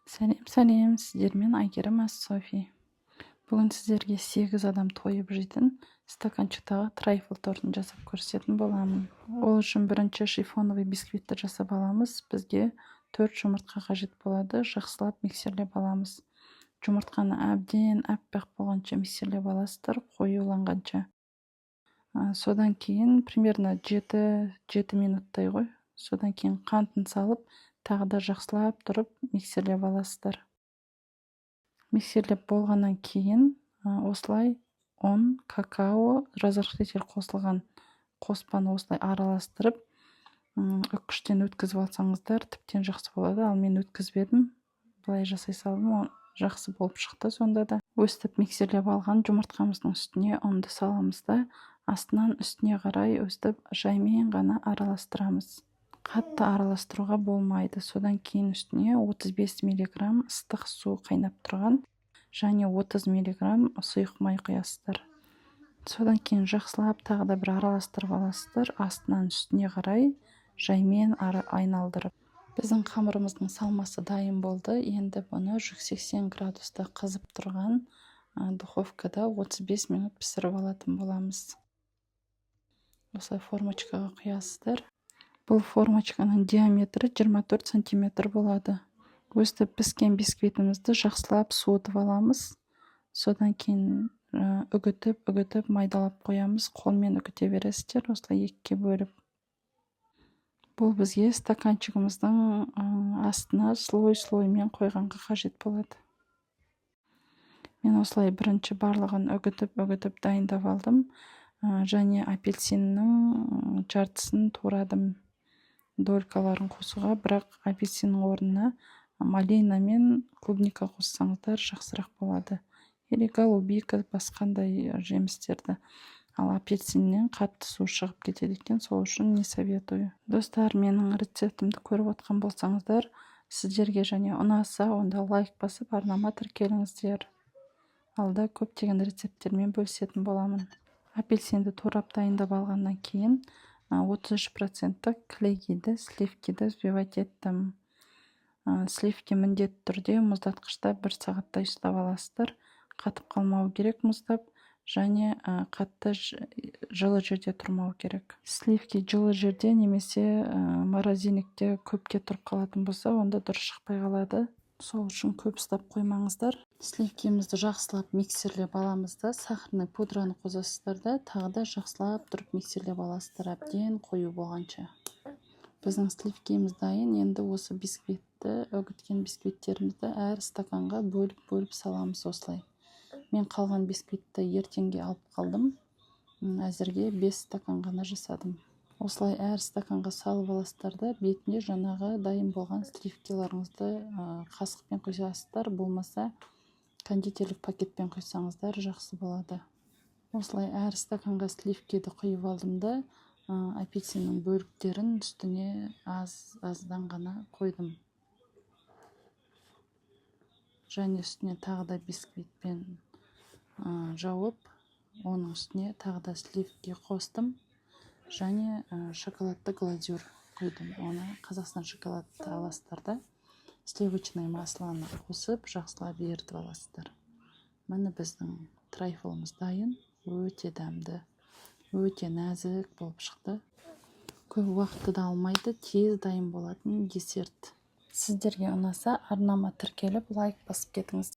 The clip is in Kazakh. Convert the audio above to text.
Сәлем, сіздермен Айгерім Софи. Бүгін сіздерге 8 адам тойып жейтін стаканчықтағы трайфл тортын жасап көрсететін боламын. Ол үшін бірінші шифоновый бисквитті жасап аламыз. Бізге 4 жұмыртқа қажет болады. Жақсылап миксерлеп аламыз. Жұмыртқаны әбден әппақ болғанша миксерлеп аласыздар, қоюланғанша. Содан кейін примерно 7 минуттай ғой. Содан кейін қантын салып, тағы да жақсылап тұрып миксерлеп аласыздар. Миксерлеп болғаннан кейін осылай ұн, какао, разрыхлитель қосылған қоспаны осылай араластырып, үккіштен өткізіп алсаңыздар тіптен жақсы болады. Ал мен өткізбедім, былай жасай салдым, жақсы болып шықты. Сонда да өстіп миксерлеп алған жұмыртқамыздың үстіне ұнды саламыз да, астынан үстіне қарай өстіп жаймен ғана араластырамыз. Қатты араластыруға болмайды. Содан кейін үстіне 35 мг ыстық су қайнап тұрған және 30 мг сұйық май құясыздар. Содан кейін жақсылап тағы да бір араластырып аласыздар. Астынан үстіне қарай жаймен айналдырып. Біздің қамырымыздың салмасы дайын болды. Енді бұны 180 градуста қызып тұрған духовкада 35 минут пісіріп алатын боламыз. Осылай формочкаға құясыздар. Бұл формочканың диаметрі 24 сантиметр болады. Өстіп піскен бисквитімізді жақсылап суытып аламыз. Содан кейін үгітіп майдалап қоямыз. Қолмен үгіте бересіздер, осылай екіге бөліп. Бұл бізге стаканчығымыздың астына слой-слоймен қойғанға қажет болады. Мен осылай бірінші барлығын үгітіп дайындап алдым. Және апельсиннің жартысын турадым. Долькаларын қосуға, бірақ апельсиннің орнына малина мен клубника қоссаңыздар жақсырақ болады. Или голубика, басқандай жемістерді. Ал апельсиннен қатты су шығып кетеді екен, сол үшін не советую. Достар, менің рецептімді көріп отқан болсаңыздар, сіздерге және ұнаса, онда лайк басып, арнама тіркеліңіздер. Алда көптеген рецепттермен бөлісетін боламын. Апельсинді турап дайындап алғаннан кейін 33% клейгиді, сливкиді взбивать еттім. Сливки міндетті түрде мұздатқышта 1 сағаттай ұстап аласыздар. Қатып қалмау керек мұздап, және қатты жылы жерде тұрмау керек. Сливки жылы жерде немесе морозильникте көпке тұрып қалатын болса, онда дұрыс шықпай қалады. Сол үшін көп ұстап қоймаңыздар. Сливкемізді жақсылап миксерлеп аламыз да, сахарный пудраны қосасыздар да, тағы да жақсылап тұрып миксерлеп аласыздар, әбден қою болғанша. Біздің сливкеміз дайын. Енді осы бисквитті, үгіткен бисквиттерімізді әр стаканға бөліп саламыз осылай. Мен қалған бисквитті ертеңге алып қалдым. Әзірге 5 стакан ғана жасадым. Осылай әр стаканға салып аласыздар да, бетіне жаңағы дайын болған сливкиларыңызды қасықпен құйсаңыздар, болмаса кондитерлік пакетпен құйсаңыздар жақсы болады. Осылай әр стаканға сливкиді құйып алдым да, апельсиннің бөліктерін үстіне аздан ғана қойдым. Және үстіне тағы да бисквитпен жауып, оның үстіне тағы да сливки қостым. Және шоколадты глазюр құйдым. Оны Қазақстан шоколадты аласыздар да, сливочный маслоны қосып, жақсылап ерітіп аласыздар. Міне біздің трайфлымыз дайын. Өте дәмді, өте нәзік болып шықты. Көп уақытты да алмайды, тез дайын болатын десерт. Сіздерге ұнаса, арнама тіркеліп, лайк басып кетіңіз.